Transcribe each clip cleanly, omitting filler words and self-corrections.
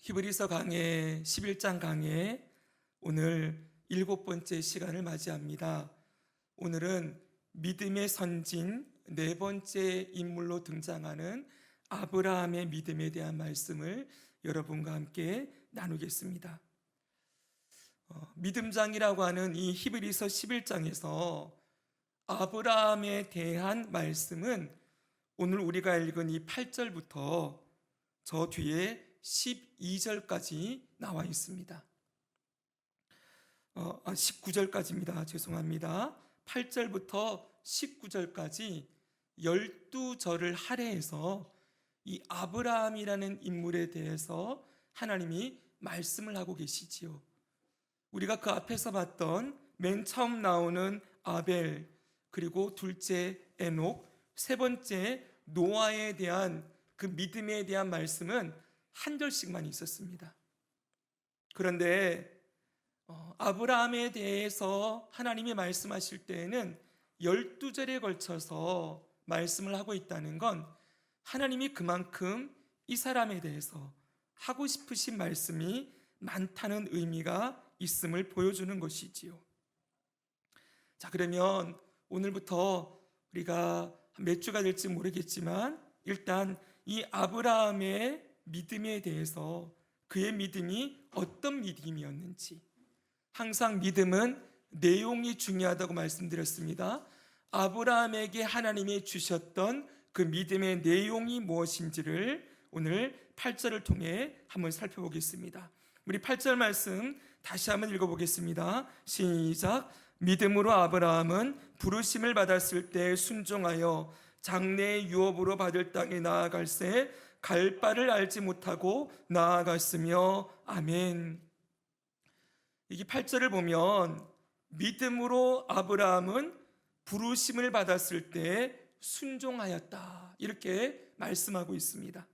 히브리서 강해 11장 강해 오늘 7번째 시간을 맞이합니다. 오늘은 믿음의 선진 4번째 인물로 등장하는 아브라함의 믿음에 대한 말씀을 여러분과 함께 나누겠습니다. 믿음장이라고 하는 이 히브리서 11장에서 아브라함에 대한 말씀은 오늘 우리가 읽은 이 8절부터 저 뒤에 12절까지 나와 있습니다. 19절까지입니다. 죄송합니다. 8절부터 19절까지 12절을 할애해서 이 아브라함이라는 인물에 대해서 하나님이 말씀을 하고 계시지요. 우리가 그 앞에서 봤던 맨 처음 나오는 아벨, 그리고 둘째 에녹, 세 번째 노아에 대한 그 믿음에 대한 말씀은 한 절씩만 있었습니다. 그런데 아브라함에 대해서 하나님이 말씀하실 때에는 12절에 걸쳐서 말씀을 하고 있다는 건 하나님이 그만큼 이 사람에 대해서 하고 싶으신 말씀이 많다는 의미가 있음을 보여주는 것이지요. 자, 그러면 오늘부터 우리가 몇 주가 될지 모르겠지만 일단 이 아브라함의 믿음에 대해서 그의 믿음이 어떤 믿음이었는지, 항상 믿음은 내용이 중요하다고 말씀드렸습니다. 아브라함에게 하나님이 주셨던 그 믿음의 내용이 무엇인지를 오늘 8절을 통해 한번 살펴보겠습니다. 우리 8절 말씀 다시 한번 읽어보겠습니다. 시작. 믿음으로 아브라함은 부르심을 받았을 때 순종하여 장래의 유업으로 받을 땅에 나아갈새 갈 바를 알지 못하고 나아갔으며 아멘. 이게 8절을 보면 믿음으로 아브라함은 부르심을 받았을 때 순종하였다, 이렇게 말씀하고 있습니다.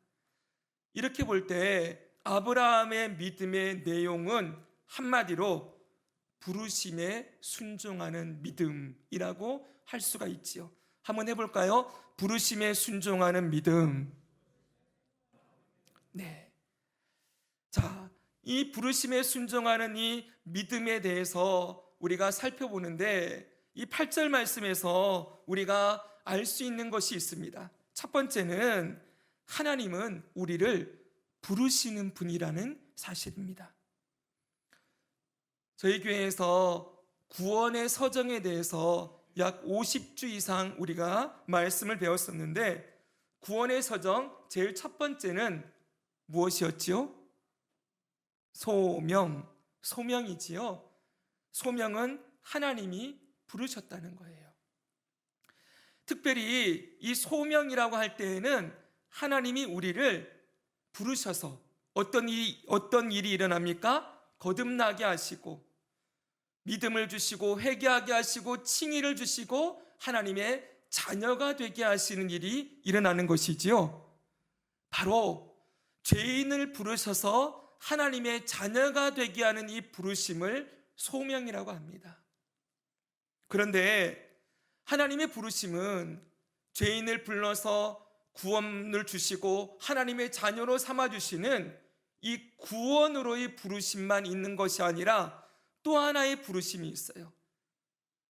이렇게 볼 때 아브라함의 믿음의 내용은 한마디로 부르심에 순종하는 믿음이라고 할 수가 있지요. 한번 해볼까요? 부르심에 순종하는 믿음. 네. 자, 이 부르심에 순종하는 이 믿음에 대해서 우리가 살펴보는데 이 8절 말씀에서 우리가 알 수 있는 것이 있습니다. 첫 번째는 하나님은 우리를 부르시는 분이라는 사실입니다. 저희 교회에서 구원의 서정에 대해서 약 50주 이상 우리가 말씀을 배웠었는데 구원의 서정 제일 첫 번째는 무엇이었지요? 소명이지요. 소명은 하나님이 부르셨다는 거예요. 특별히 이 소명이라고 할 때에는 하나님이 우리를 부르셔서 어떤 일이 일어납니까? 거듭나게 하시고 믿음을 주시고 회개하게 하시고 칭의를 주시고 하나님의 자녀가 되게 하시는 일이 일어나는 것이지요. 바로 죄인을 부르셔서 하나님의 자녀가 되게 하는 이 부르심을 소명이라고 합니다. 그런데 하나님의 부르심은 죄인을 불러서 구원을 주시고 하나님의 자녀로 삼아주시는 이 구원으로의 부르심만 있는 것이 아니라 또 하나의 부르심이 있어요.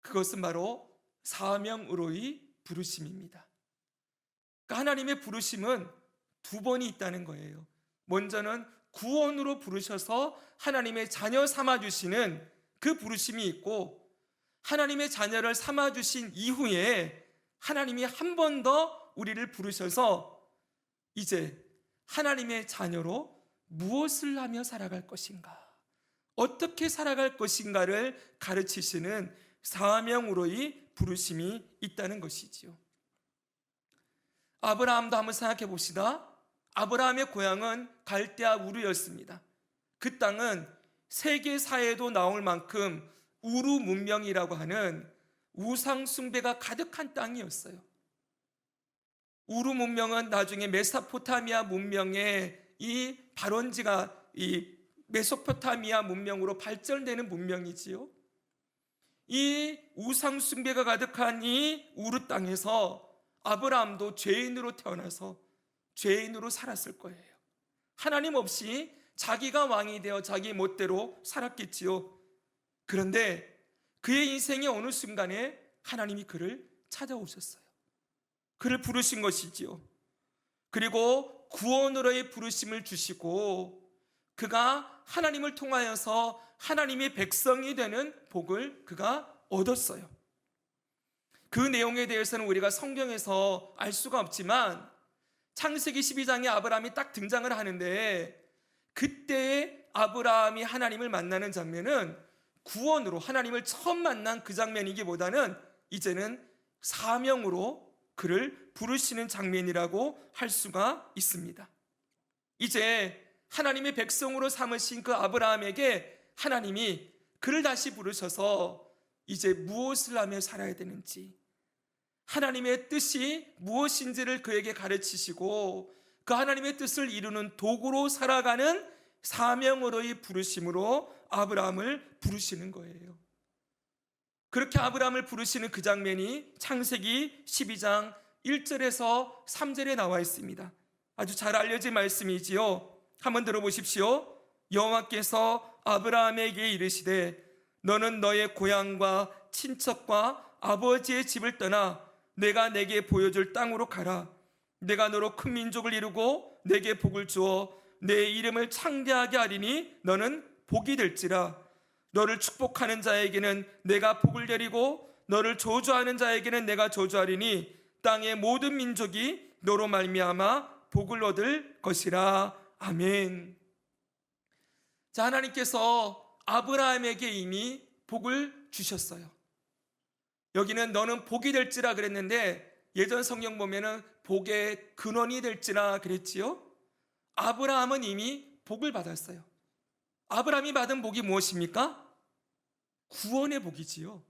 그것은 바로 사명으로의 부르심입니다. 그러니까 하나님의 부르심은 두 번이 있다는 거예요. 먼저는 구원으로 부르셔서 하나님의 자녀 삼아주시는 그 부르심이 있고, 하나님의 자녀를 삼아주신 이후에 하나님이 한 번 더 우리를 부르셔서 이제 하나님의 자녀로 무엇을 하며 살아갈 것인가, 어떻게 살아갈 것인가를 가르치시는 사명으로의 부르심이 있다는 것이지요. 아브라함도 한번 생각해 봅시다. 아브라함의 고향은 갈대아 우르였습니다. 그 땅은 세계사에도 나올 만큼 우르 문명이라고 하는 우상 숭배가 가득한 땅이었어요. 우르 문명은 나중에 메소포타미아 문명의 이 발원지가 이 메소포타미아 문명으로 발전되는 문명이지요. 이 우상 숭배가 가득한 이 우르 땅에서 아브라함도 죄인으로 태어나서 죄인으로 살았을 거예요. 하나님 없이 자기가 왕이 되어 자기 멋대로 살았겠지요. 그런데 그의 인생의 어느 순간에 하나님이 그를 찾아오셨어요. 그를 부르신 것이지요. 그리고 구원으로의 부르심을 주시고 그가 하나님을 통하여서 하나님의 백성이 되는 복을 그가 얻었어요. 그 내용에 대해서는 우리가 성경에서 알 수가 없지만 창세기 12장에 아브라함이 딱 등장을 하는데 그때의 아브라함이 하나님을 만나는 장면은 구원으로 하나님을 처음 만난 그 장면이기보다는 이제는 사명으로 그를 부르시는 장면이라고 할 수가 있습니다. 이제 하나님의 백성으로 삼으신 그 아브라함에게 하나님이 그를 다시 부르셔서 이제 무엇을 하며 살아야 되는지, 하나님의 뜻이 무엇인지를 그에게 가르치시고 그 하나님의 뜻을 이루는 도구로 살아가는 사명으로의 부르심으로 아브라함을 부르시는 거예요. 그렇게 아브라함을 부르시는 그 장면이 창세기 12장 1절에서 3절에 나와 있습니다. 아주 잘 알려진 말씀이지요. 한번 들어보십시오. 여호와께서 아브라함에게 이르시되 너는 너의 고향과 친척과 아버지의 집을 떠나 내가 내게 보여줄 땅으로 가라. 내가 너로 큰 민족을 이루고 내게 복을 주어 내 이름을 창대하게 하리니 너는 복이 될지라. 너를 축복하는 자에게는 내가 복을 내리고 너를 저주하는 자에게는 내가 저주하리니 땅의 모든 민족이 너로 말미암아 복을 얻을 것이라. 아멘. 자, 하나님께서 아브라함에게 이미 복을 주셨어요. 여기는 너는 복이 될지라 그랬는데 예전 성경 보면은 복의 근원이 될지라 그랬지요. 아브라함은 이미 복을 받았어요. 아브라함이 받은 복이 무엇입니까? 구원의 복이지요.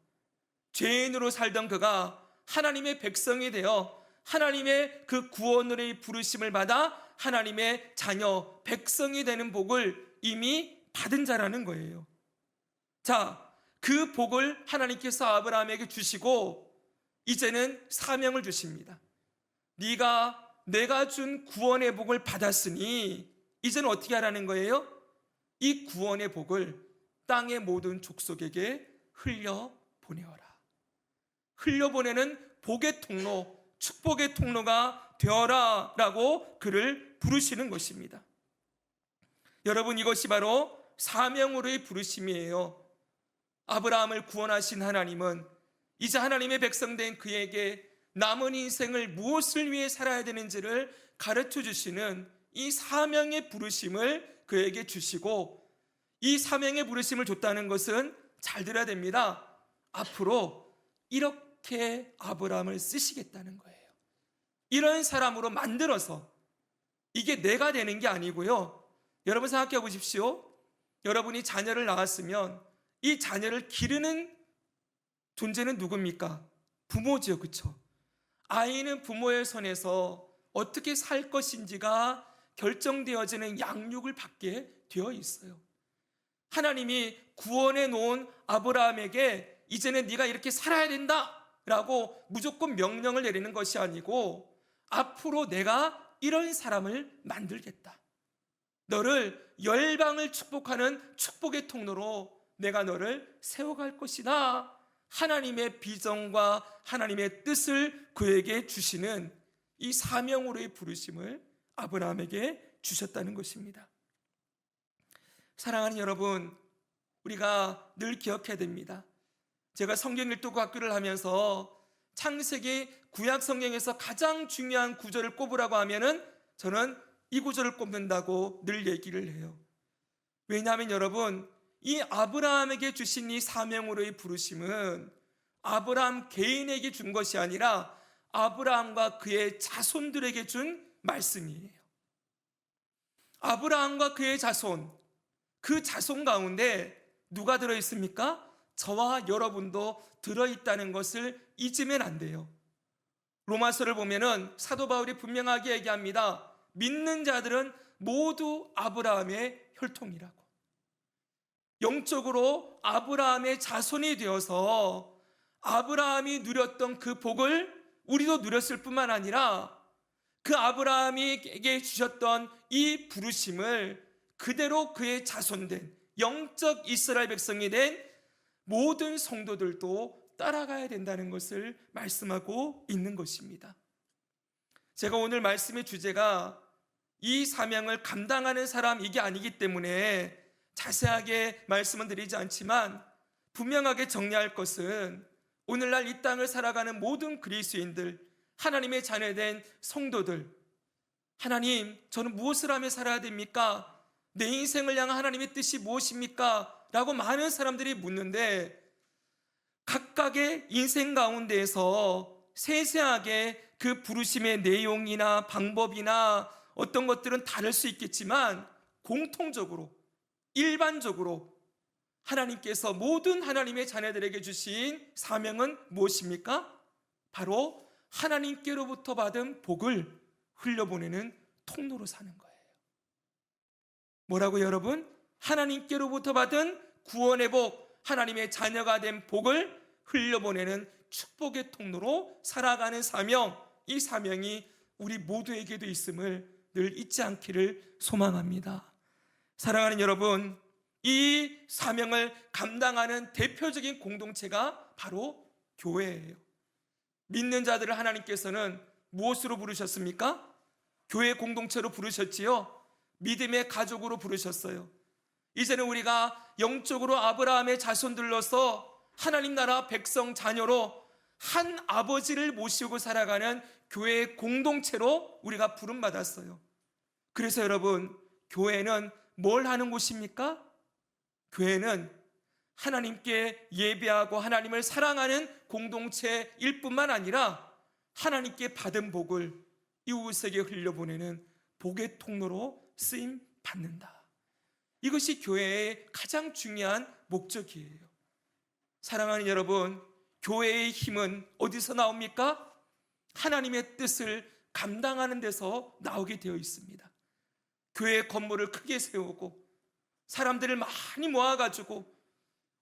죄인으로 살던 그가 하나님의 백성이 되어 하나님의 그 구원으로의 부르심을 받아 하나님의 자녀, 백성이 되는 복을 이미 받은 자라는 거예요. 자, 그 복을 하나님께서 아브라함에게 주시고 이제는 사명을 주십니다. 내가 준 구원의 복을 받았으니 이제는 어떻게 하라는 거예요? 이 구원의 복을 땅의 모든 족속에게 흘려보내어라. 흘려보내는 복의 통로, 축복의 통로가 되어라 라고 그를 부르시는 것입니다. 여러분, 이것이 바로 사명으로의 부르심이에요. 아브라함을 구원하신 하나님은 이제 하나님의 백성된 그에게 남은 인생을 무엇을 위해 살아야 되는지를 가르쳐 주시는 이 사명의 부르심을 그에게 주시고, 이 사명의 부르심을 줬다는 것은 잘 들어야 됩니다. 앞으로 이렇게 아브라함을 쓰시겠다는 거예요. 이런 사람으로 만들어서, 이게 내가 되는 게 아니고요. 여러분 생각해 보십시오. 여러분이 자녀를 낳았으면 이 자녀를 기르는 존재는 누굽니까? 부모지요, 그렇죠? 아이는 부모의 손에서 어떻게 살 것인지가 결정되어지는 양육을 받게 되어 있어요. 하나님이 구원해 놓은 아브라함에게 이제는 네가 이렇게 살아야 된다 라고 무조건 명령을 내리는 것이 아니고, 앞으로 내가 이런 사람을 만들겠다, 너를 열방을 축복하는 축복의 통로로 내가 너를 세워갈 것이다, 하나님의 비전과 하나님의 뜻을 그에게 주시는 이 사명으로의 부르심을 아브라함에게 주셨다는 것입니다. 사랑하는 여러분, 우리가 늘 기억해야 됩니다. 제가 성경 일독 학교를 하면서 창세기 구약 성경에서 가장 중요한 구절을 꼽으라고 하면은 저는 이 구절을 꼽는다고 늘 얘기를 해요. 왜냐하면 여러분, 이 아브라함에게 주신 이 사명으로의 부르심은 아브라함 개인에게 준 것이 아니라 아브라함과 그의 자손들에게 준 말씀이에요. 아브라함과 그의 자손, 그 자손 가운데 누가 들어있습니까? 저와 여러분도 들어있다는 것을 잊으면 안 돼요. 로마서를 보면은 사도 바울이 분명하게 얘기합니다. 믿는 자들은 모두 아브라함의 혈통이라고. 영적으로 아브라함의 자손이 되어서 아브라함이 누렸던 그 복을 우리도 누렸을 뿐만 아니라 그 아브라함에게 주셨던 이 부르심을 그대로 그의 자손된 영적 이스라엘 백성이 된 모든 성도들도 따라가야 된다는 것을 말씀하고 있는 것입니다. 제가 오늘 말씀의 주제가 이 사명을 감당하는 사람 이게 아니기 때문에 자세하게 말씀은 드리지 않지만 분명하게 정리할 것은 오늘날 이 땅을 살아가는 모든 그리스도인들, 하나님의 자녀된 성도들, 하나님, 저는 무엇을 하며 살아야 됩니까? 내 인생을 향한 하나님의 뜻이 무엇입니까? 라고 많은 사람들이 묻는데 각각의 인생 가운데에서 세세하게 그 부르심의 내용이나 방법이나 어떤 것들은 다를 수 있겠지만 공통적으로, 일반적으로 하나님께서 모든 하나님의 자녀들에게 주신 사명은 무엇입니까? 바로 하나님께로부터 받은 복을 흘려보내는 통로로 사는 거예요. 뭐라고 여러분? 하나님께로부터 받은 구원의 복, 하나님의 자녀가 된 복을 흘려보내는 축복의 통로로 살아가는 사명, 이 사명이 우리 모두에게도 있음을 늘 잊지 않기를 소망합니다. 사랑하는 여러분, 이 사명을 감당하는 대표적인 공동체가 바로 교회예요. 믿는 자들을 하나님께서는 무엇으로 부르셨습니까? 교회 공동체로 부르셨지요. 믿음의 가족으로 부르셨어요. 이제는 우리가 영적으로 아브라함의 자손들로서 하나님 나라 백성 자녀로 한 아버지를 모시고 살아가는 교회의 공동체로 우리가 부름받았어요. 그래서 여러분, 교회는 뭘 하는 곳입니까? 교회는 하나님께 예배하고 하나님을 사랑하는 공동체일 뿐만 아니라 하나님께 받은 복을 이웃에게 흘려보내는 복의 통로로 쓰임 받는다. 이것이 교회의 가장 중요한 목적이에요. 사랑하는 여러분, 교회의 힘은 어디서 나옵니까? 하나님의 뜻을 감당하는 데서 나오게 되어 있습니다. 교회 건물을 크게 세우고 사람들을 많이 모아가지고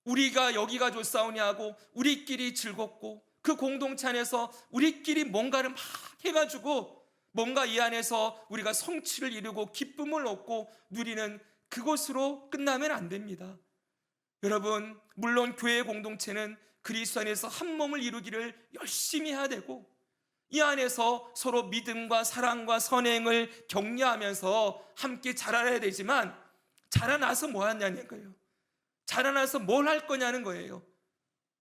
우리가 여기가 좋사오냐고 우리끼리 즐겁고 그 공동체 안에서 우리끼리 뭔가를 막 해가지고 뭔가 이 안에서 우리가 성취를 이루고 기쁨을 얻고 누리는 그것으로 끝나면 안 됩니다. 여러분, 물론 교회 공동체는 그리스도 안에서 한 몸을 이루기를 열심히 해야 되고 이 안에서 서로 믿음과 사랑과 선행을 격려하면서 함께 자라야 되지만 자라나서 뭐 하냐는 거예요. 자라나서 뭘 할 거냐는 거예요.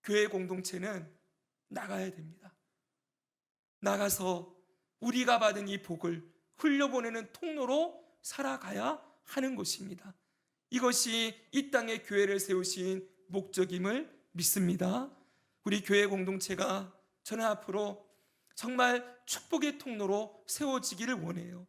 교회 공동체는 나가야 됩니다. 나가서 우리가 받은 이 복을 흘려보내는 통로로 살아가야 하는 것입니다. 이것이 이 땅에 교회를 세우신 목적임을 믿습니다. 우리 교회 공동체가 저는 앞으로 정말 축복의 통로로 세워지기를 원해요.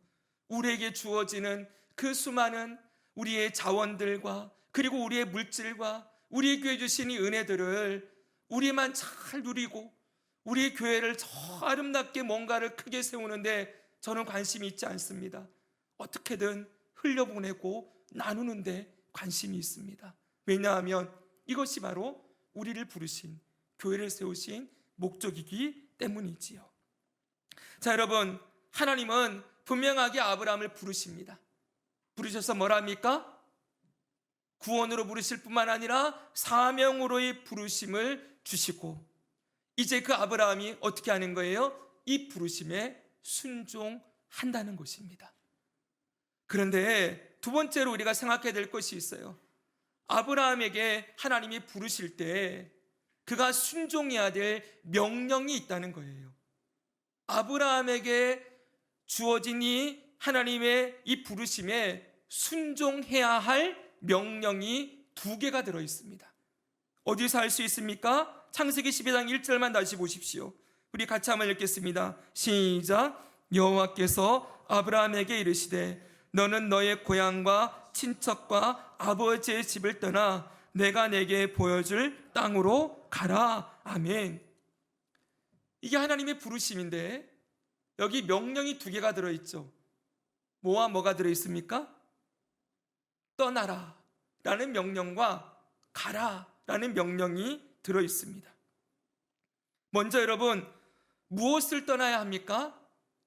우리에게 주어지는 그 수많은 우리의 자원들과 그리고 우리의 물질과 우리 교회 주신 이 은혜들을 우리만 잘 누리고 우리 교회를 저 아름답게 뭔가를 크게 세우는데 저는 관심이 있지 않습니다. 어떻게든 흘려보내고 나누는데 관심이 있습니다. 왜냐하면 이것이 바로 우리를 부르신 교회를 세우신 목적이기 때문이지요. 자, 여러분, 하나님은 분명하게 아브라함을 부르십니다. 부르셔서 뭐랍니까? 구원으로 부르실 뿐만 아니라 사명으로의 부르심을 주시고 이제 그 아브라함이 어떻게 하는 거예요? 이 부르심에 순종한다는 것입니다. 그런데 두 번째로 우리가 생각해야 될 것이 있어요. 아브라함에게 하나님이 부르실 때 그가 순종해야 될 명령이 있다는 거예요. 아브라함에게 주어진 이 하나님의 이 부르심에 순종해야 할 명령이 두 개가 들어 있습니다. 어디서 알 수 있습니까? 창세기 12장 1절만 다시 보십시오. 우리 같이 한번 읽겠습니다. 시작. 여호와께서 아브라함에게 이르시되 너는 너의 고향과 친척과 아버지의 집을 떠나 내가 내게 보여줄 땅으로 가라. 아멘. 이게 하나님의 부르심인데 여기 명령이 두 개가 들어있죠. 뭐와 뭐가 들어있습니까? 떠나라 라는 명령과 가라 라는 명령이 들어있습니다. 먼저 여러분, 무엇을 떠나야 합니까?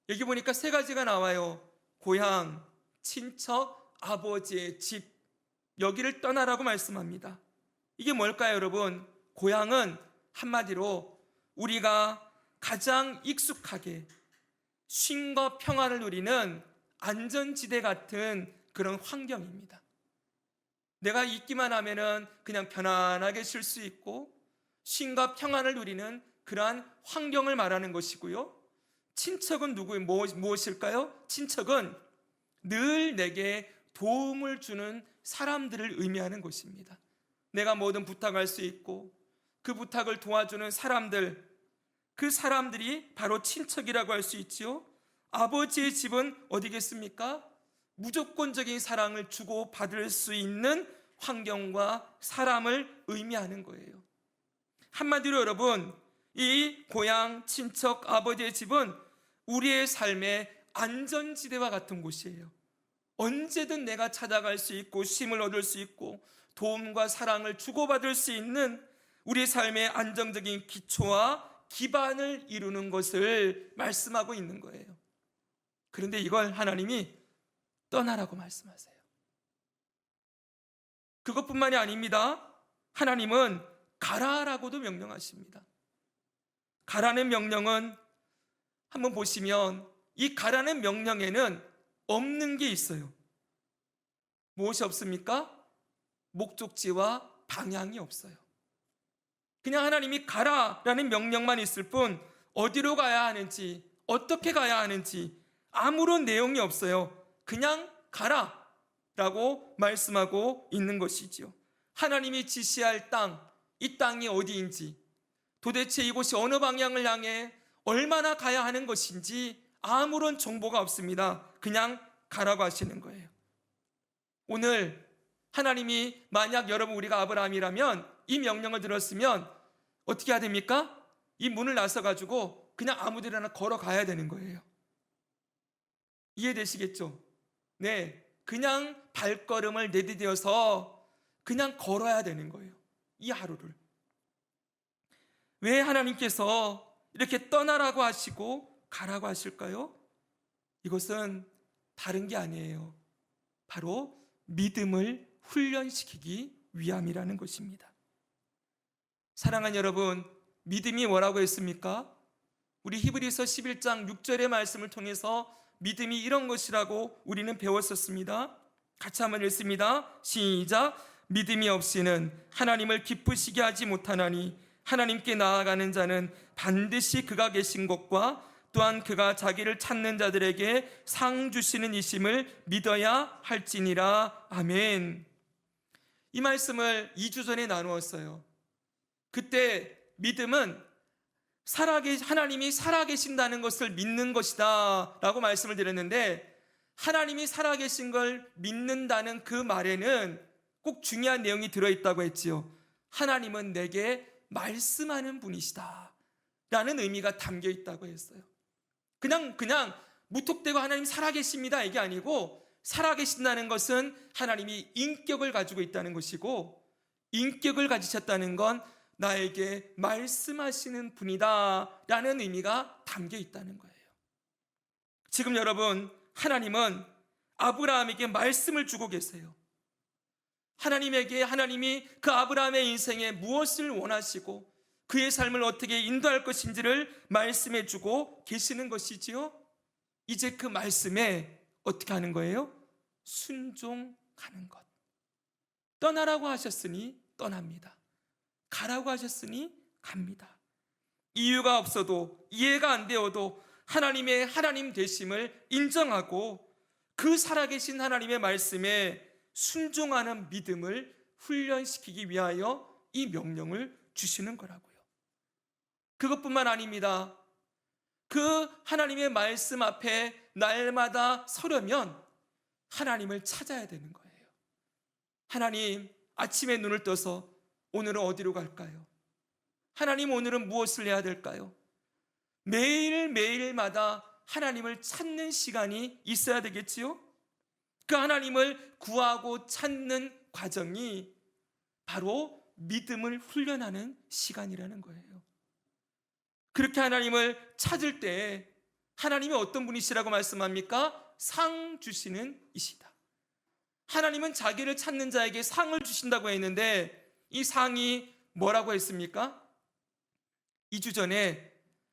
여기 보니까 세 가지가 나와요. 고향, 친척, 아버지의 집, 여기를 떠나라고 말씀합니다. 이게 뭘까요, 여러분? 고향은 한마디로 우리가 가장 익숙하게 쉼과 평안을 누리는 안전지대 같은 그런 환경입니다. 내가 있기만 하면은 그냥 편안하게 쉴 수 있고 쉼과 평안을 누리는 그러한 환경을 말하는 것이고요. 친척은 무엇일까요? 친척은 늘 내게 도움을 주는 사람들을 의미하는 것입니다. 내가 뭐든 부탁할 수 있고 그 부탁을 도와주는 사람들, 그 사람들이 바로 친척이라고 할 수 있지요. 아버지의 집은 어디겠습니까? 무조건적인 사랑을 주고 받을 수 있는 환경과 사람을 의미하는 거예요. 한마디로 여러분, 이 고향, 친척, 아버지의 집은 우리의 삶의 안전지대와 같은 곳이에요. 언제든 내가 찾아갈 수 있고 쉼을 얻을 수 있고 도움과 사랑을 주고받을 수 있는 우리 삶의 안정적인 기초와 기반을 이루는 것을 말씀하고 있는 거예요. 그런데 이걸 하나님이 떠나라고 말씀하세요. 그것뿐만이 아닙니다. 하나님은 가라라고도 명령하십니다. 가라는 명령은 한번 보시면 이 가라는 명령에는 없는 게 있어요. 무엇이 없습니까? 목적지와 방향이 없어요. 그냥 하나님이 가라라는 명령만 있을 뿐 어디로 가야 하는지, 어떻게 가야 하는지 아무런 내용이 없어요. 그냥 가라라고 말씀하고 있는 것이지요. 하나님이 지시할 땅, 이 땅이 어디인지, 도대체 이곳이 어느 방향을 향해 얼마나 가야 하는 것인지 아무런 정보가 없습니다. 그냥 가라고 하시는 거예요. 오늘 하나님이 만약 여러분 우리가 아브라함이라면 이 명령을 들었으면 어떻게 해야 됩니까? 이 문을 나서 가지고 그냥 아무 데나 걸어가야 되는 거예요. 이해되시겠죠? 네, 그냥 발걸음을 내디뎌서 그냥 걸어야 되는 거예요. 이 하루를. 왜 하나님께서 이렇게 떠나라고 하시고 가라고 하실까요? 이것은 다른 게 아니에요. 바로 믿음을 훈련시키기 위함이라는 것입니다. 사랑하는 여러분, 믿음이 뭐라고 했습니까? 우리 히브리서 11장 6절의 말씀을 통해서 믿음이 이런 것이라고 우리는 배웠었습니다. 같이 한번 읽습니다. 시작. 믿음이 없이는 하나님을 기쁘시게 하지 못하나니 하나님께 나아가는 자는 반드시 그가 계신 것과 또한 그가 자기를 찾는 자들에게 상 주시는 이심을 믿어야 할지니라. 아멘. 이 말씀을 2주 전에 나누었어요. 그때 믿음은 하나님이 살아계신다는 것을 믿는 것이다 라고 말씀을 드렸는데, 하나님이 살아계신 걸 믿는다는 그 말에는 꼭 중요한 내용이 들어있다고 했지요. 하나님은 내게 말씀하는 분이시다 라는 의미가 담겨 있다고 했어요. 그냥 무턱대고 하나님 살아계십니다 이게 아니고, 살아계신다는 것은 하나님이 인격을 가지고 있다는 것이고, 인격을 가지셨다는 건 나에게 말씀하시는 분이다 라는 의미가 담겨 있다는 거예요. 지금 여러분, 하나님은 아브라함에게 말씀을 주고 계세요. 하나님이 그 아브라함의 인생에 무엇을 원하시고 그의 삶을 어떻게 인도할 것인지를 말씀해 주고 계시는 것이지요. 이제 그 말씀에 어떻게 하는 거예요? 순종하는 것. 떠나라고 하셨으니 떠납니다. 가라고 하셨으니 갑니다. 이유가 없어도, 이해가 안 되어도 하나님의 하나님 되심을 인정하고 그 살아계신 하나님의 말씀에 순종하는 믿음을 훈련시키기 위하여 이 명령을 주시는 거라고요. 그것뿐만 아닙니다. 그 하나님의 말씀 앞에 날마다 서려면 하나님을 찾아야 되는 거예요. 하나님, 아침에 눈을 떠서 오늘은 어디로 갈까요? 하나님, 오늘은 무엇을 해야 될까요? 매일매일마다 하나님을 찾는 시간이 있어야 되겠지요? 그 하나님을 구하고 찾는 과정이 바로 믿음을 훈련하는 시간이라는 거예요. 그렇게 하나님을 찾을 때 하나님이 어떤 분이시라고 말씀합니까? 상 주시는 이시다. 하나님은 자기를 찾는 자에게 상을 주신다고 했는데 이 상이 뭐라고 했습니까? 2주 전에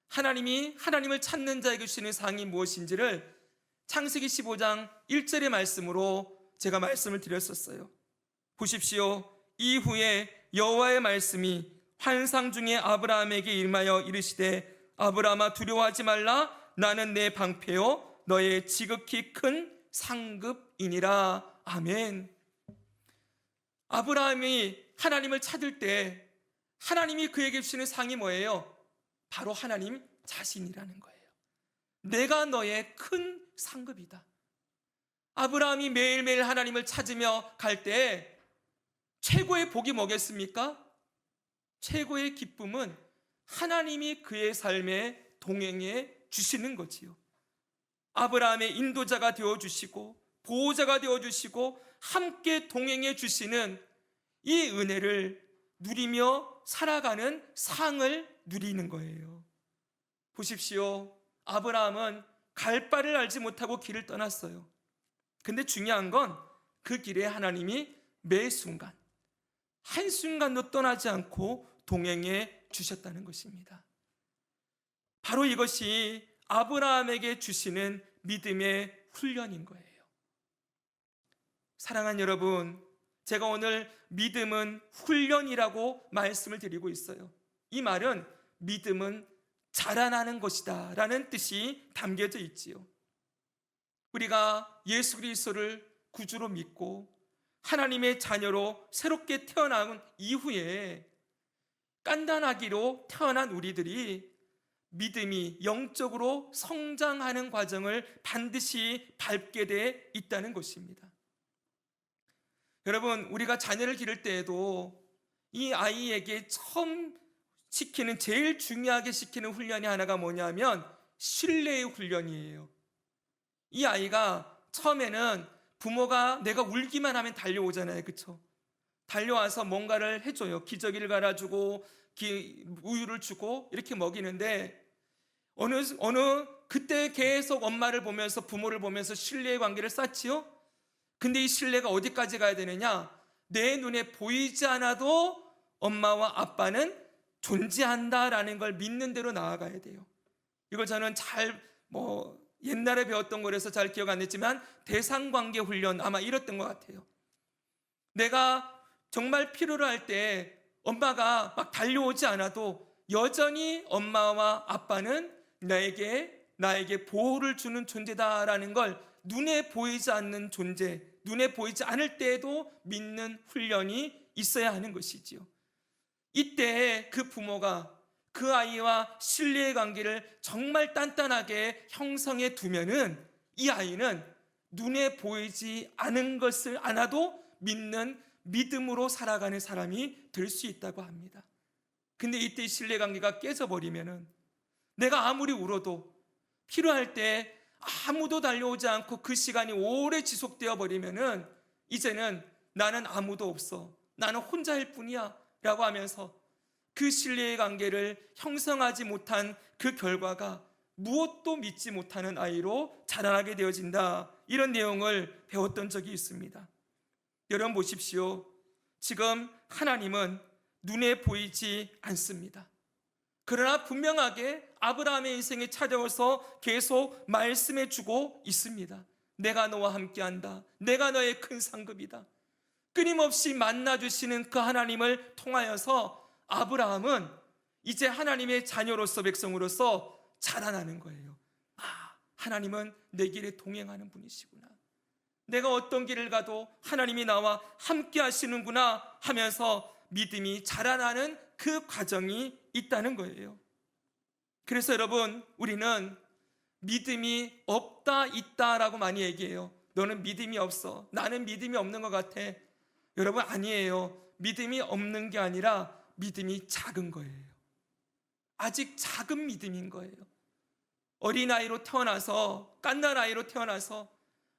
하나님이 하나님을 찾는 자에게 주시는 상이 무엇인지를 창세기 15장 1절의 말씀으로 제가 말씀을 드렸었어요. 보십시오. 이후에 여호와의 말씀이 환상 중에 아브라함에게 임하여 이르시되 아브라함아 두려워하지 말라. 나는 내 방패요 너의 지극히 큰 상급이니라. 아멘. 아브라함이 하나님을 찾을 때 하나님이 그에게 주시는 상이 뭐예요? 바로 하나님 자신이라는 거예요. 내가 너의 큰 상급이다. 아브라함이 매일매일 하나님을 찾으며 갈 때 최고의 복이 뭐겠습니까? 최고의 기쁨은 하나님이 그의 삶에 동행해 주시는 거지요. 아브라함의 인도자가 되어주시고 보호자가 되어주시고 함께 동행해 주시는 이 은혜를 누리며 살아가는 상을 누리는 거예요. 보십시오. 아브라함은 갈 바를 알지 못하고 길을 떠났어요. 근데 중요한 건 그 길에 하나님이 매 순간 한순간도 떠나지 않고 동행해 주셨다는 것입니다. 바로 이것이 아브라함에게 주시는 믿음의 훈련인 거예요. 사랑하는 여러분, 제가 오늘 믿음은 훈련이라고 말씀을 드리고 있어요. 이 말은 믿음은 자라나는 것이다 라는 뜻이 담겨져 있지요. 우리가 예수 그리스도를 구주로 믿고 하나님의 자녀로 새롭게 태어난 이후에 깐단아기로 태어난 우리들이 믿음이 영적으로 성장하는 과정을 반드시 밟게 돼 있다는 것입니다. 여러분, 우리가 자녀를 기를 때에도 이 아이에게 처음 시키는, 제일 중요하게 시키는 훈련이 하나가 뭐냐면 신뢰의 훈련이에요. 이 아이가 처음에는 부모가 내가 울기만 하면 달려오잖아요. 그렇죠? 달려와서 뭔가를 해줘요. 기저귀를 갈아주고 우유를 주고 이렇게 먹이는데 어느 그때 계속 엄마를 보면서 부모를 보면서 신뢰의 관계를 쌓지요. 근데 이 신뢰가 어디까지 가야 되느냐? 내 눈에 보이지 않아도 엄마와 아빠는 존재한다라는 걸 믿는 대로 나아가야 돼요. 이걸 저는 옛날에 배웠던 거라서 잘 기억 안 났지만 대상관계 훈련 아마 이랬던 것 같아요. 내가 정말 필요로 할 때 엄마가 막 달려오지 않아도 여전히 엄마와 아빠는 나에게 보호를 주는 존재다라는 걸 눈에 보이지 않는 존재, 눈에 보이지 않을 때에도 믿는 훈련이 있어야 하는 것이지요. 이때 그 부모가 그 아이와 신뢰의 관계를 정말 단단하게 형성해 두면은 이 아이는 눈에 보이지 않은 것을 않아도 믿는 믿음으로 살아가는 사람이 될 수 있다고 합니다. 근데 이때 신뢰 관계가 깨져버리면은 내가 아무리 울어도 필요할 때 아무도 달려오지 않고 그 시간이 오래 지속되어 버리면은 이제는 나는 아무도 없어, 나는 혼자일 뿐이야 라고 하면서 그 신뢰의 관계를 형성하지 못한 그 결과가 무엇도 믿지 못하는 아이로 자라나게 되어진다, 이런 내용을 배웠던 적이 있습니다. 여러분 보십시오. 지금 하나님은 눈에 보이지 않습니다. 그러나 분명하게 아브라함의 인생에 찾아와서 계속 말씀해 주고 있습니다. 내가 너와 함께한다. 내가 너의 큰 상급이다. 끊임없이 만나주시는 그 하나님을 통하여서 아브라함은 이제 하나님의 자녀로서, 백성으로서 자라나는 거예요. 하나님은 내 길에 동행하는 분이시구나. 내가 어떤 길을 가도 하나님이 나와 함께 하시는구나 하면서 믿음이 자라나는 그 과정이 있다는 거예요. 그래서 여러분, 우리는 믿음이 없다, 있다라고 많이 얘기해요. 너는 믿음이 없어. 나는 믿음이 없는 것 같아. 여러분, 아니에요. 믿음이 없는 게 아니라 믿음이 작은 거예요. 아직 작은 믿음인 거예요. 어린아이로 태어나서, 갓난아이로 태어나서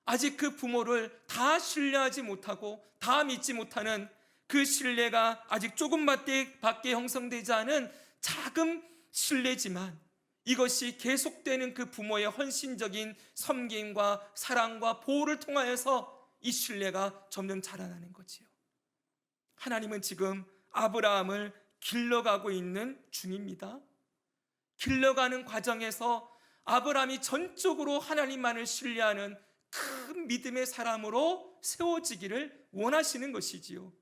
아직 그 부모를 다 신뢰하지 못하고 다 믿지 못하는 그 신뢰가 아직 조금밖에 형성되지 않은 작은 신뢰지만 이것이 계속되는 그 부모의 헌신적인 섬김과 사랑과 보호를 통하여서 이 신뢰가 점점 자라나는 거지요. 하나님은 지금 아브라함을 길러가고 있는 중입니다. 길러가는 과정에서 아브라함이 전적으로 하나님만을 신뢰하는 큰 믿음의 사람으로 세워지기를 원하시는 것이지요.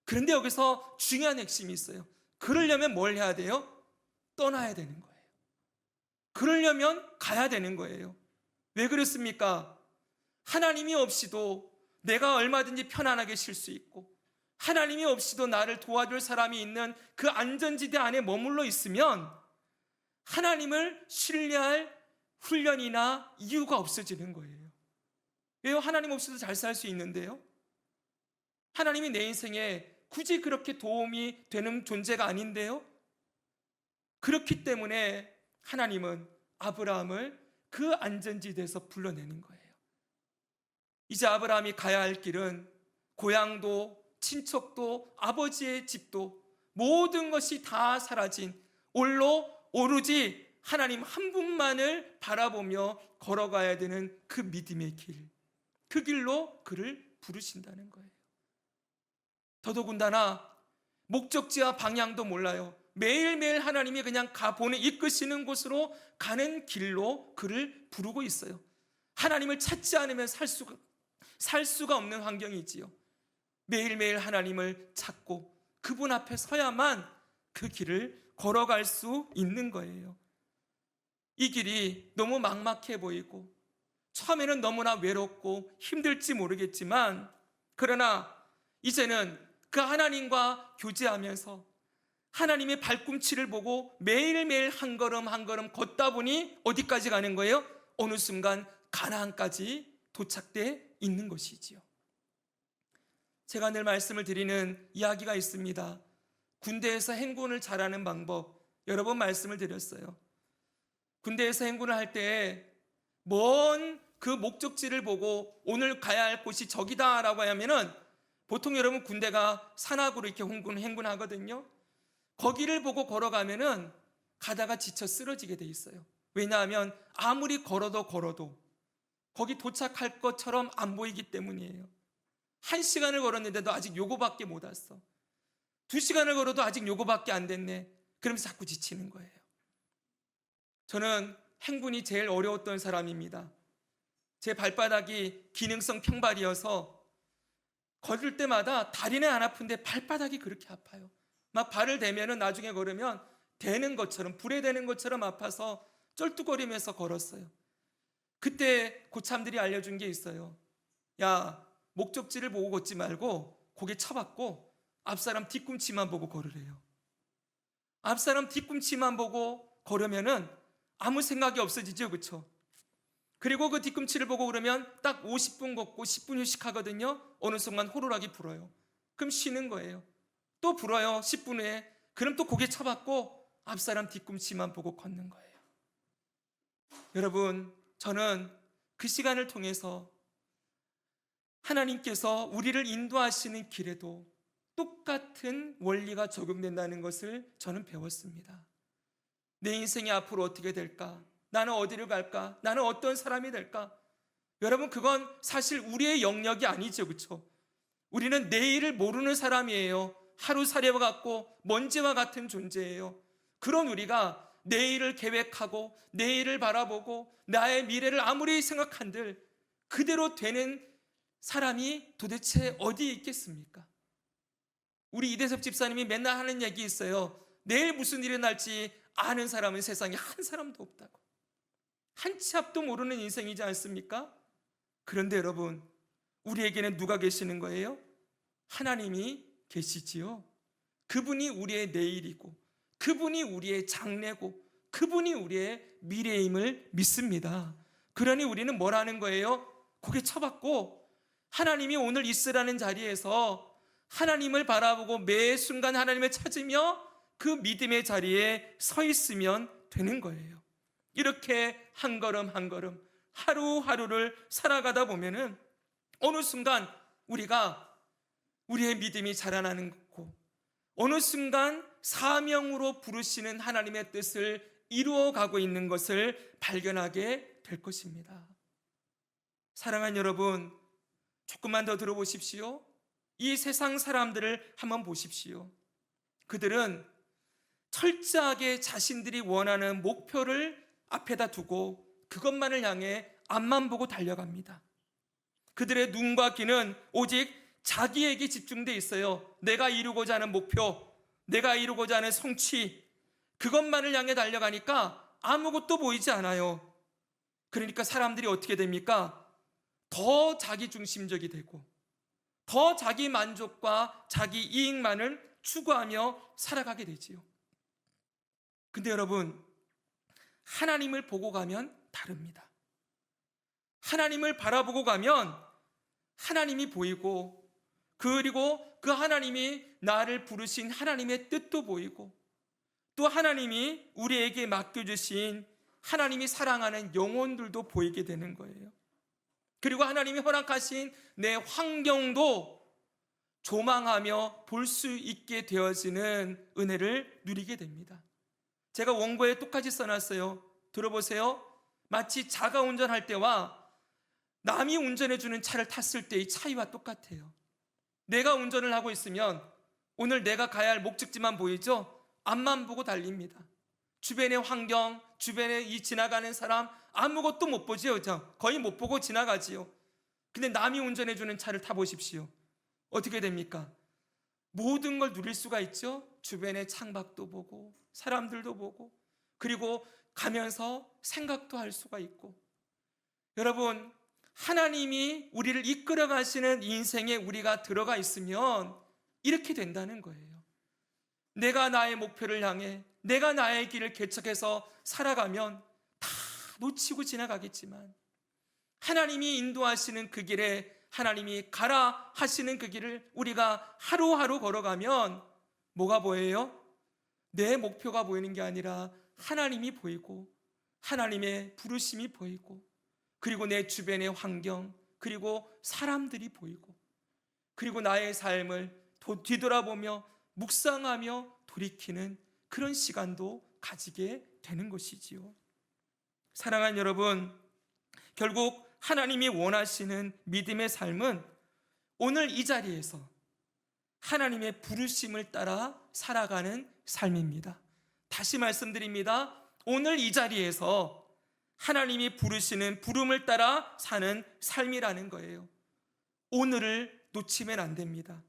그런데 여기서 중요한 핵심이 있어요. 그러려면 뭘 해야 돼요? 떠나야 되는 거예요. 그러려면 가야 되는 거예요. 왜 그렇습니까? 하나님이 없이도 내가 얼마든지 편안하게 쉴 수 있고, 하나님이 없이도 나를 도와줄 사람이 있는 그 안전지대 안에 머물러 있으면 하나님을 신뢰할 훈련이나 이유가 없어지는 거예요. 왜요? 하나님 없이도 잘 살 수 있는데요. 하나님이 내 인생에 굳이 그렇게 도움이 되는 존재가 아닌데요. 그렇기 때문에 하나님은 아브라함을 그 안전지대에서 불러내는 거예요. 이제 아브라함이 가야 할 길은 고향도 친척도 아버지의 집도 모든 것이 다 사라진 오로지 하나님 한 분만을 바라보며 걸어가야 되는 그 믿음의 길, 그 길로 그를 부르신다는 거예요. 더더군다나 목적지와 방향도 몰라요. 매일매일 하나님이 그냥 이끄시는 곳으로 가는 길로 그를 부르고 있어요. 하나님을 찾지 않으면 살 수가 없는 환경이지요. 매일매일 하나님을 찾고 그분 앞에 서야만 그 길을 걸어갈 수 있는 거예요. 이 길이 너무 막막해 보이고 처음에는 너무나 외롭고 힘들지 모르겠지만, 그러나 이제는 그 하나님과 교제하면서 하나님의 발꿈치를 보고 매일매일 한 걸음 한 걸음 걷다 보니 어디까지 가는 거예요? 어느 순간 가나안까지 도착돼 있는 것이지요. 제가 늘 말씀을 드리는 이야기가 있습니다. 군대에서 행군을 잘하는 방법, 여러 번 말씀을 드렸어요. 군대에서 행군을 할 때 먼 그 목적지를 보고 오늘 가야 할 곳이 저기다라고 하면은, 보통 여러분 군대가 산악으로 이렇게 행군하거든요. 거기를 보고 걸어가면은 가다가 지쳐 쓰러지게 돼 있어요. 왜냐하면 아무리 걸어도 거기 도착할 것처럼 안 보이기 때문이에요. 1시간을 걸었는데도 아직 요거밖에 못 왔어. 2시간을 걸어도 아직 요거밖에 안 됐네. 그러면서 자꾸 지치는 거예요. 저는 행군이 제일 어려웠던 사람입니다. 제 발바닥이 기능성 평발이어서 걸을 때마다 다리는 안 아픈데 발바닥이 그렇게 아파요. 막 발을 대면은 나중에 걸으면 대는 것처럼, 불에 대는 것처럼 아파서 쩔뚝거리면서 걸었어요. 그때 고참들이 알려준 게 있어요. 야, 목적지를 보고 걷지 말고 고개 쳐박고 앞사람 뒤꿈치만 보고 걸으래요. 앞사람 뒤꿈치만 보고 걸으면은 아무 생각이 없어지죠, 그렇죠? 그리고 그 뒤꿈치를 보고 그러면 딱 50분 걷고 10분 휴식하거든요. 어느 순간 호루라기 불어요. 그럼 쉬는 거예요. 또 불어요, 10분 후에. 그럼 또 고개 쳐박고 앞사람 뒤꿈치만 보고 걷는 거예요. 여러분, 저는 그 시간을 통해서 하나님께서 우리를 인도하시는 길에도 똑같은 원리가 적용된다는 것을 저는 배웠습니다. 내 인생이 앞으로 어떻게 될까? 나는 어디로 갈까? 나는 어떤 사람이 될까? 여러분, 그건 사실 우리의 영역이 아니죠, 그렇죠? 우리는 내일을 모르는 사람이에요. 하루살이와 같고 먼지와 같은 존재예요. 그런 우리가 내일을 계획하고 내일을 바라보고 나의 미래를 아무리 생각한들 그대로 되는 사람이 도대체 어디에 있겠습니까? 우리 이대섭 집사님이 맨날 하는 얘기 있어요. 내일 무슨 일이 날지 아는 사람은 세상에 한 사람도 없다고. 한 치 앞도 모르는 인생이지 않습니까? 그런데 여러분, 우리에게는 누가 계시는 거예요? 하나님이 계시지요. 그분이 우리의 내일이고 그분이 우리의 장래고 그분이 우리의 미래임을 믿습니다. 그러니 우리는 뭘 하는 거예요? 고개 쳐박고 하나님이 오늘 있으라는 자리에서 하나님을 바라보고 매 순간 하나님을 찾으며 그 믿음의 자리에 서 있으면 되는 거예요. 이렇게 한 걸음 한 걸음 하루하루를 살아가다 보면은 어느 순간 우리의 믿음이 자라나는 거고, 어느 순간 사명으로 부르시는 하나님의 뜻을 이루어가고 있는 것을 발견하게 될 것입니다. 사랑하는 여러분, 조금만 더 들어보십시오. 이 세상 사람들을 한번 보십시오. 그들은 철저하게 자신들이 원하는 목표를 앞에다 두고 그것만을 향해 앞만 보고 달려갑니다. 그들의 눈과 귀는 오직 자기에게 집중되어 있어요. 내가 이루고자 하는 목표, 내가 이루고자 하는 성취, 그것만을 향해 달려가니까 아무것도 보이지 않아요. 그러니까 사람들이 어떻게 됩니까? 더 자기중심적이 되고 더 자기 만족과 자기 이익만을 추구하며 살아가게 되지요. 근데 여러분, 하나님을 보고 가면 다릅니다. 하나님을 바라보고 가면 하나님이 보이고, 그리고 그 하나님이 나를 부르신 하나님의 뜻도 보이고, 또 하나님이 우리에게 맡겨주신 하나님이 사랑하는 영혼들도 보이게 되는 거예요. 그리고 하나님이 허락하신 내 환경도 조망하며 볼 수 있게 되어지는 은혜를 누리게 됩니다. 제가 원고에 똑같이 써놨어요. 들어보세요. 마치 자가 운전할 때와 남이 운전해주는 차를 탔을 때의 차이와 똑같아요. 내가 운전을 하고 있으면 오늘 내가 가야 할 목적지만 보이죠? 앞만 보고 달립니다. 주변의 환경, 주변에 이 지나가는 사람 아무것도 못 보지요. 거의 못 보고 지나가지요. 근데 남이 운전해주는 차를 타보십시오. 어떻게 됩니까? 모든 걸 누릴 수가 있죠. 주변의 창밖도 보고 사람들도 보고, 그리고 가면서 생각도 할 수가 있고. 여러분, 하나님이 우리를 이끌어 가시는 인생에 우리가 들어가 있으면 이렇게 된다는 거예요. 내가 나의 목표를 향해, 내가 나의 길을 개척해서 살아가면 다 놓치고 지나가겠지만, 하나님이 인도하시는 그 길에, 하나님이 가라 하시는 그 길을 우리가 하루하루 걸어가면 뭐가 보여요? 내 목표가 보이는 게 아니라 하나님이 보이고, 하나님의 부르심이 보이고, 그리고 내 주변의 환경, 그리고 사람들이 보이고, 그리고 나의 삶을 뒤돌아보며 묵상하며 돌이키는 그런 시간도 가지게 되는 것이지요. 사랑하는 여러분, 결국 하나님이 원하시는 믿음의 삶은 오늘 이 자리에서 하나님의 부르심을 따라 살아가는 삶입니다. 다시 말씀드립니다. 오늘 이 자리에서 하나님이 부르시는 부름을 따라 사는 삶이라는 거예요. 오늘을 놓치면 안 됩니다.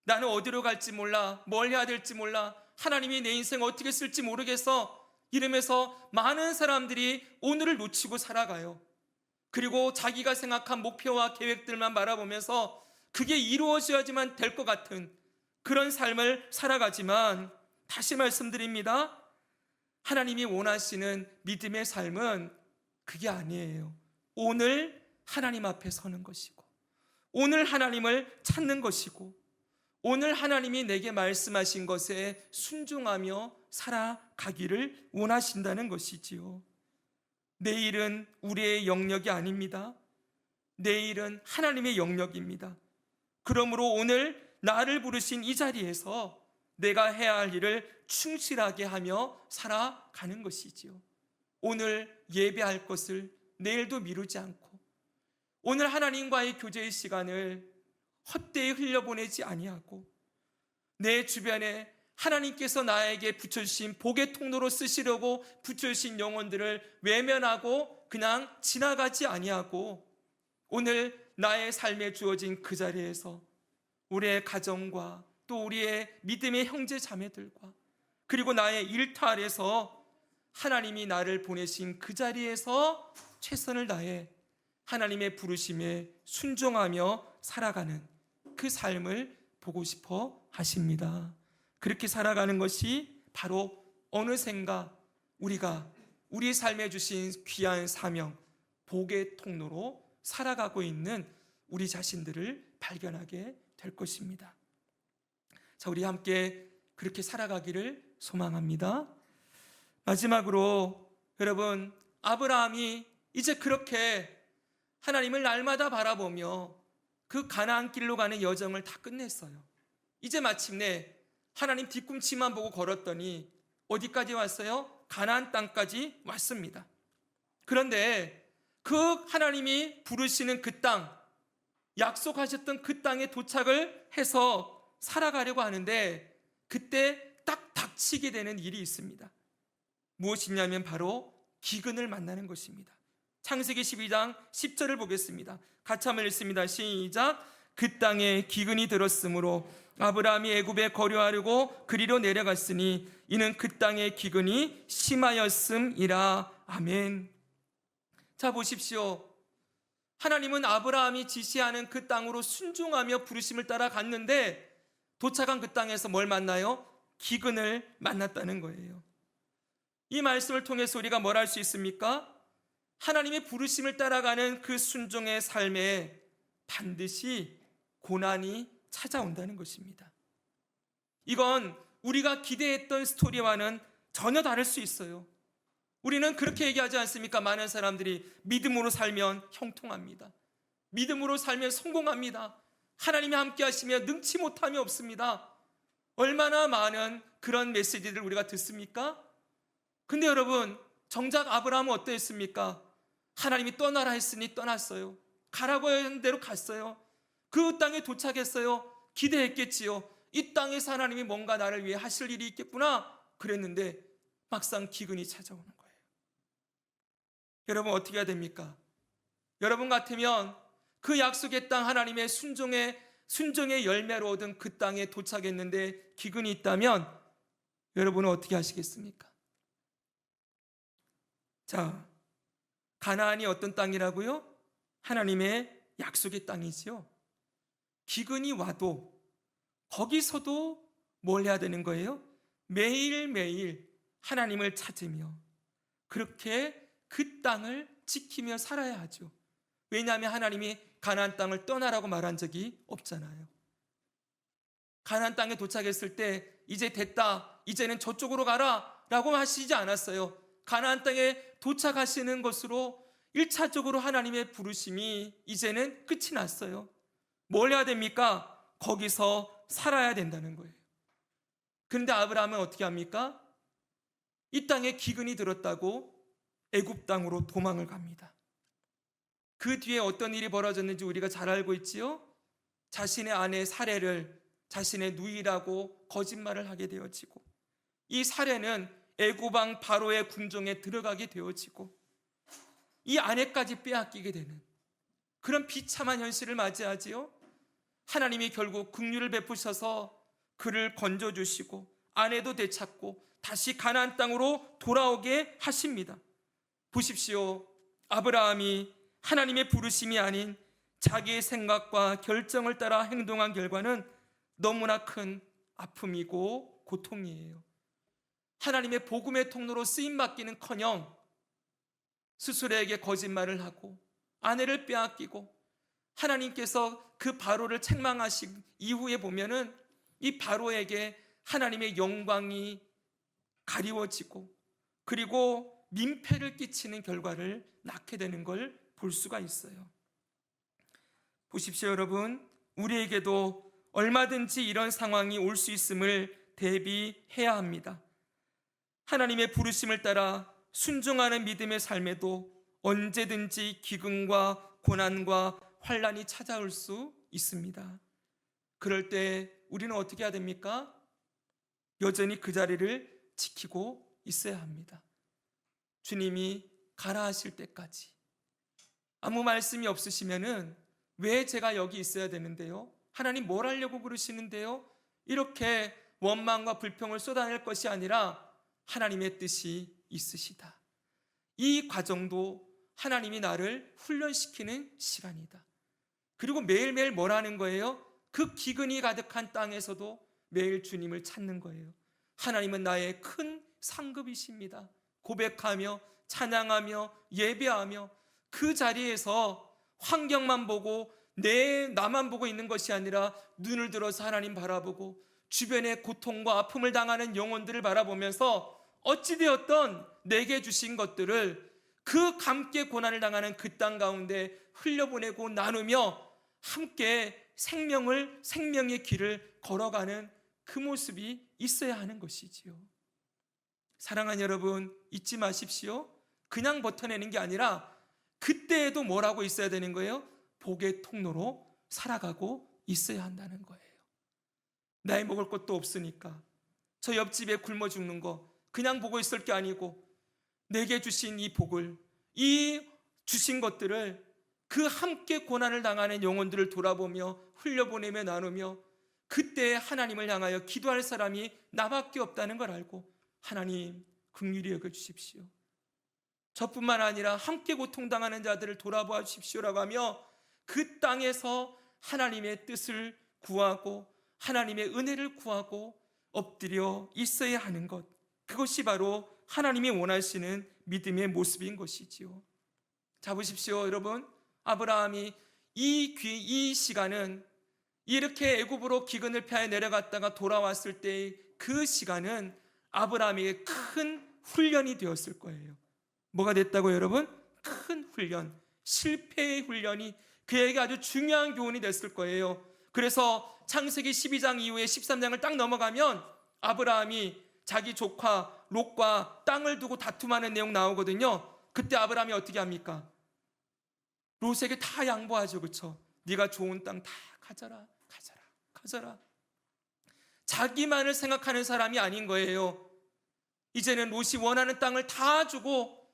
나는 어디로 갈지 몰라, 뭘 해야 될지 몰라, 하나님이 내 인생 어떻게 쓸지 모르겠어, 이러면서 많은 사람들이 오늘을 놓치고 살아가요. 그리고 자기가 생각한 목표와 계획들만 바라보면서 그게 이루어져야지만 될 것 같은 그런 삶을 살아가지만, 다시 말씀드립니다. 하나님이 원하시는 믿음의 삶은 그게 아니에요. 오늘 하나님 앞에 서는 것이고, 오늘 하나님을 찾는 것이고, 오늘 하나님이 내게 말씀하신 것에 순종하며 살아가기를 원하신다는 것이지요. 내일은 우리의 영역이 아닙니다. 내일은 하나님의 영역입니다. 그러므로 오늘 나를 부르신 이 자리에서 내가 해야 할 일을 충실하게 하며 살아가는 것이지요. 오늘 예배할 것을 내일도 미루지 않고, 오늘 하나님과의 교제의 시간을 헛되이 흘려보내지 아니하고, 내 주변에 하나님께서 나에게 붙여주신 복의 통로로 쓰시려고 붙여주신 영혼들을 외면하고 그냥 지나가지 아니하고, 오늘 나의 삶에 주어진 그 자리에서 우리의 가정과 또 우리의 믿음의 형제 자매들과, 그리고 나의 일터에서 하나님이 나를 보내신 그 자리에서 최선을 다해 하나님의 부르심에 순종하며 살아가는 그 삶을 보고 싶어 하십니다. 그렇게 살아가는 것이 바로 어느샌가 우리가 우리 삶에 주신 귀한 사명, 복의 통로로 살아가고 있는 우리 자신들을 발견하게 될 것입니다. 자, 우리 함께 그렇게 살아가기를 소망합니다. 마지막으로 여러분, 아브라함이 이제 그렇게 하나님을 날마다 바라보며 그 가나안 길로 가는 여정을 다 끝냈어요. 이제 마침내 하나님 뒤꿈치만 보고 걸었더니 어디까지 왔어요? 가나안 땅까지 왔습니다. 그런데 그 하나님이 부르시는 그 땅, 약속하셨던 그 땅에 도착을 해서 살아가려고 하는데 그때 딱 닥치게 되는 일이 있습니다. 무엇이냐면 바로 기근을 만나는 것입니다. 창세기 12장 10절을 보겠습니다. 같이 한번 읽습니다. 시작. 그 땅에 기근이 들었으므로 아브라함이 애굽에 거류하려고 그리로 내려갔으니 이는 그 땅의 기근이 심하였음이라. 아멘. 자, 보십시오. 하나님은 아브라함이 지시하는 그 땅으로 순종하며 부르심을 따라 갔는데 도착한 그 땅에서 뭘 만나요? 기근을 만났다는 거예요. 이 말씀을 통해서 우리가 뭘 할 수 있습니까? 하나님의 부르심을 따라가는 그 순종의 삶에 반드시 고난이 찾아온다는 것입니다. 이건 우리가 기대했던 스토리와는 전혀 다를 수 있어요. 우리는 그렇게 얘기하지 않습니까? 많은 사람들이 믿음으로 살면 형통합니다. 믿음으로 살면 성공합니다. 하나님이 함께 하시면 능치 못함이 없습니다. 얼마나 많은 그런 메시지를 우리가 듣습니까? 근데 여러분, 정작 아브라함은 어떠했습니까? 하나님이 떠나라 했으니 떠났어요. 가라고 하는 대로 갔어요. 그 땅에 도착했어요. 기대했겠지요. 이 땅에서 하나님이 뭔가 나를 위해 하실 일이 있겠구나 그랬는데 막상 기근이 찾아오는 거예요. 여러분, 어떻게 해야 됩니까? 여러분 같으면 그 약속의 땅, 하나님의 순종의 열매로 얻은 그 땅에 도착했는데 기근이 있다면 여러분은 어떻게 하시겠습니까? 자, 가나안이 어떤 땅이라고요? 하나님의 약속의 땅이지요. 기근이 와도 거기서도 뭘 해야 되는 거예요? 매일매일 하나님을 찾으며 그렇게 그 땅을 지키며 살아야 하죠. 왜냐하면 하나님이 가나안 땅을 떠나라고 말한 적이 없잖아요. 가나안 땅에 도착했을 때 이제 됐다, 이제는 저쪽으로 가라 라고 하시지 않았어요. 가나안 땅에 도착하시는 것으로 1차적으로 하나님의 부르심이 이제는 끝이 났어요. 뭘 해야 됩니까? 거기서 살아야 된다는 거예요. 그런데 아브라함은 어떻게 합니까? 이 땅에 기근이 들었다고 애굽 땅으로 도망을 갑니다. 그 뒤에 어떤 일이 벌어졌는지 우리가 잘 알고 있지요? 자신의 아내 사레를 자신의 누이라고 거짓말을 하게 되어지고, 이 사레는 애굽 왕 바로의 궁정에 들어가게 되어지고, 이 아내까지 빼앗기게 되는 그런 비참한 현실을 맞이하지요. 하나님이 결국 긍휼을 베푸셔서 그를 건져주시고 아내도 되찾고 다시 가나안 땅으로 돌아오게 하십니다. 보십시오. 아브라함이 하나님의 부르심이 아닌 자기의 생각과 결정을 따라 행동한 결과는 너무나 큰 아픔이고 고통이에요. 하나님의 복음의 통로로 쓰임받기는커녕 스스로에게 거짓말을 하고 아내를 빼앗기고, 하나님께서 그 바로를 책망하신 이후에 보면은 이 바로에게 하나님의 영광이 가리워지고 그리고 민폐를 끼치는 결과를 낳게 되는 걸 볼 수가 있어요. 보십시오, 여러분. 우리에게도 얼마든지 이런 상황이 올 수 있음을 대비해야 합니다. 하나님의 부르심을 따라 순종하는 믿음의 삶에도 언제든지 기근과 고난과 환난이 찾아올 수 있습니다. 그럴 때 우리는 어떻게 해야 됩니까? 여전히 그 자리를 지키고 있어야 합니다. 주님이 가라 하실 때까지. 아무 말씀이 없으시면은 왜 제가 여기 있어야 되는데요? 하나님 뭘 하려고 그러시는데요? 이렇게 원망과 불평을 쏟아낼 것이 아니라 하나님의 뜻이 있으시다. 이 과정도 하나님이 나를 훈련시키는 시간이다. 그리고 매일매일 뭘 하는 거예요? 그 기근이 가득한 땅에서도 매일 주님을 찾는 거예요. 하나님은 나의 큰 상급이십니다. 고백하며 찬양하며 예배하며 그 자리에서 환경만 보고 나만 보고 있는 것이 아니라 눈을 들어서 하나님 바라보고 주변의 고통과 아픔을 당하는 영혼들을 바라보면서 어찌되었던 내게 주신 것들을 그 함께 고난을 당하는 그 땅 가운데 흘려보내고 나누며 함께 생명의 길을 걸어가는 그 모습이 있어야 하는 것이지요. 사랑하는 여러분, 잊지 마십시오. 그냥 버텨내는 게 아니라 그때에도 뭘 하고 있어야 되는 거예요? 복의 통로로 살아가고 있어야 한다는 거예요. 나의 먹을 것도 없으니까 저 옆집에 굶어 죽는 거 그냥 보고 있을 게 아니고 내게 주신 이 복을, 이 주신 것들을 그 함께 고난을 당하는 영혼들을 돌아보며 흘려보내며 나누며 그때 하나님을 향하여 기도할 사람이 나밖에 없다는 걸 알고 하나님 긍휼히 여겨주십시오. 저뿐만 아니라 함께 고통당하는 자들을 돌아보아 주십시오라고 하며 그 땅에서 하나님의 뜻을 구하고 하나님의 은혜를 구하고 엎드려 있어야 하는 것, 그것이 바로 하나님이 원하시는 믿음의 모습인 것이지요. 자 보십시오 여러분, 아브라함이 이 시간은 이렇게 애굽으로 기근을 피하여 내려갔다가 돌아왔을 때 그 시간은 아브라함에게 큰 훈련이 되었을 거예요. 뭐가 됐다고요 여러분? 큰 훈련, 실패의 훈련이 그에게 아주 중요한 교훈이 됐을 거예요. 그래서 창세기 12장 이후에 13장을 딱 넘어가면 아브라함이 자기 조카 롯과 땅을 두고 다툼하는 내용 나오거든요. 그때 아브라함이 어떻게 합니까? 롯에게 다 양보하죠. 그렇죠? 네가 좋은 땅 다 가져라. 자기만을 생각하는 사람이 아닌 거예요. 이제는 롯이 원하는 땅을 다 주고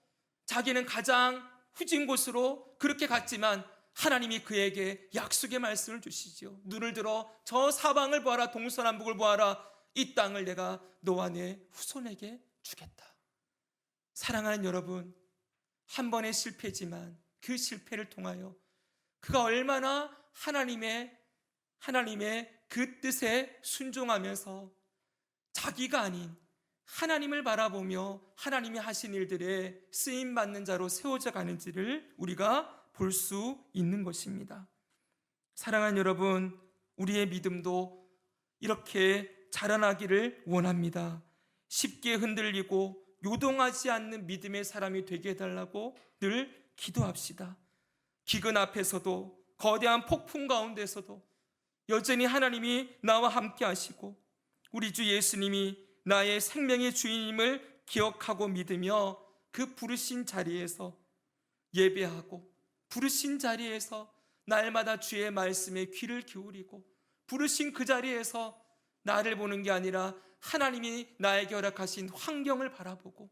자기는 가장 후진 곳으로 그렇게 갔지만 하나님이 그에게 약속의 말씀을 주시죠. 눈을 들어 저 사방을 보아라, 동서남북을 보아라. 이 땅을 내가 너와 내 후손에게 주겠다. 사랑하는 여러분, 한 번의 실패지만 그 실패를 통하여 그가 얼마나 하나님의 그 뜻에 순종하면서 자기가 아닌 하나님을 바라보며 하나님이 하신 일들에 쓰임받는 자로 세워져 가는지를 우리가 볼 수 있는 것입니다. 사랑하는 여러분, 우리의 믿음도 이렇게 자라나기를 원합니다. 쉽게 흔들리고 요동하지 않는 믿음의 사람이 되게 해달라고 늘 기도합시다. 기근 앞에서도 거대한 폭풍 가운데서도 여전히 하나님이 나와 함께 하시고 우리 주 예수님이 나의 생명의 주인임을 기억하고 믿으며 그 부르신 자리에서 예배하고 부르신 자리에서 날마다 주의 말씀에 귀를 기울이고 부르신 그 자리에서 나를 보는 게 아니라 하나님이 나에게 허락하신 환경을 바라보고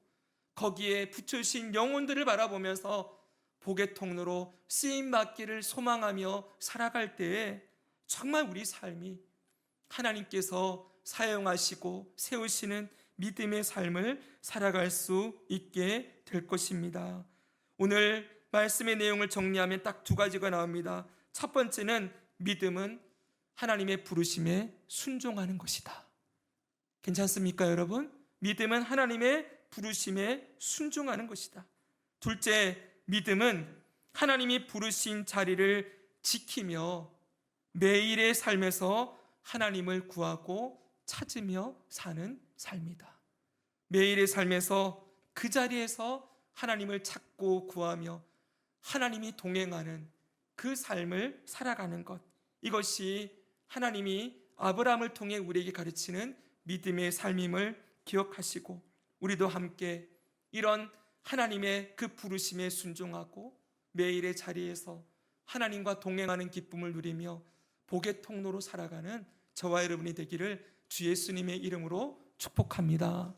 거기에 붙여주신 영혼들을 바라보면서 복의 통로로 쓰임받기를 소망하며 살아갈 때에 정말 우리 삶이 하나님께서 사용하시고 세우시는 믿음의 삶을 살아갈 수 있게 될 것입니다. 오늘 말씀의 내용을 정리하면 딱 두 가지가 나옵니다. 첫 번째는 믿음은 하나님의 부르심에 순종하는 것이다. 괜찮습니까 여러분? 믿음은 하나님의 부르심에 순종하는 것이다. 둘째, 믿음은 하나님이 부르신 자리를 지키며 매일의 삶에서 하나님을 구하고 찾으며 사는 삶이다. 매일의 삶에서 그 자리에서 하나님을 찾고 구하며 하나님이 동행하는 그 삶을 살아가는 것, 이것이 하나님이 아브라함을 통해 우리에게 가르치는 믿음의 삶임을 기억하시고 우리도 함께 이런 하나님의 그 부르심에 순종하고 매일의 자리에서 하나님과 동행하는 기쁨을 누리며 복의 통로로 살아가는 저와 여러분이 되기를 주 예수님의 이름으로 축복합니다.